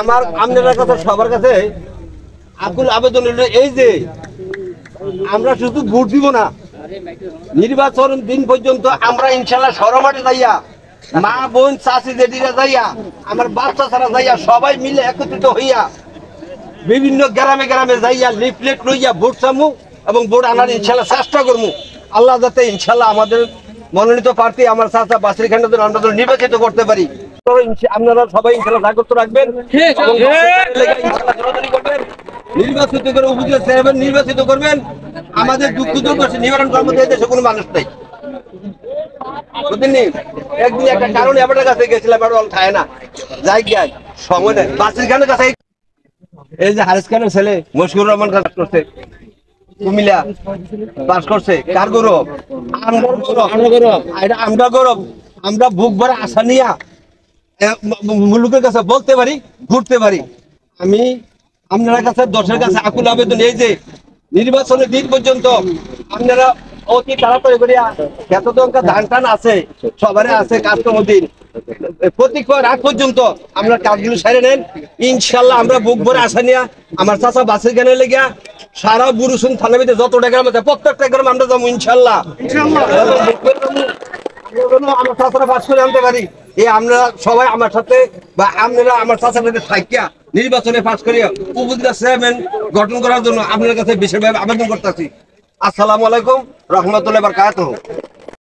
আমার আপনাদের কাছে সবার কাছে আকুল আবেদন হলো এই যে আমরা শুধু ভোট দিব না, নির্বাচন দিন পর্যন্ত আমরা ইনশাল্লাহ সরমাটে যাইয়া মা বোন চাষি জেঠিরা যাইয়া আমার বাচ্চা ছাড়া যাইয়া সবাই মিলে একত্রিত হইয়া বিভিন্ন গ্রামে গ্রামে যাইয়া লিফলেট লইয়া ভোট চামু এবং ভোট আনার ইনশাল্লাহ চেষ্টা করবো। আল্লাহ যাতে ইনশাল্লাহ আমাদের মনোনীত প্রার্থী আমার চাচা বাসির খানকে আমরা নির্বাচিত করতে পারি। আপনারা সবাই ইনশাল্লাহ জাগ্রত রাখবেন, নির্বাচিত করে উপজেলা চেয়ারম্যান নির্বাচিত করবেন। আমাদের দুঃখ দুর্দশা নিবারণ করার মধ্যে দেশে কোনো মানুষ নেই। একদিন একটা কারণে আপনার কাছে গেছিলাম, খায় না যাই গিয়ে সময় নেই। বাসির খানের কাছে এই যে হারিস খানের ছেলে মশিউর রহমান কাজ করছে, কুমিল্লা পাস করছে, কার গৌরব? আমরা গৌরব। আমরা বুক ভরা আশা নিয়া মুলুকের কাছে বলতে পারি, ঘুরতে পারি। আমি আপনার কাছে দশের কাছে আকুল আবেদন এই যে নির্বাচনের দিন পর্যন্ত আপনারা অতি তাড়াতাড়ি করিয়া যত দরকার ধান টান আছে সবারই আছে কাস্টমার দিন প্রতীক্ষার আগ পর্যন্ত আমরা কাজগুলো সারে নেন। ইনশাল্লাহ আমরা বুক ভরে আশা নিয়ে আমার চাচা বাসের গানে লেগে সারা বুরুসুন থানার ভিতরে যতটা গ্রাম আছে প্রত্যেকটা গ্রাম আমরা যাবো ইনশাল্লাহ। আমার চাচারা পাস করে আনতে পারি। এই আমরা সবাই আমার সাথে বা আপনারা আমার চাচার সাথে থাকিয়া নির্বাচনে পাস করিয়া উপজেলা চেয়ারম্যান গঠন করার জন্য আপনার কাছে বিশেষভাবে আবেদন করতেছি। আসসালামু আলাইকুম রহমতুল্লাহি ওয়া বারাকাতুহু।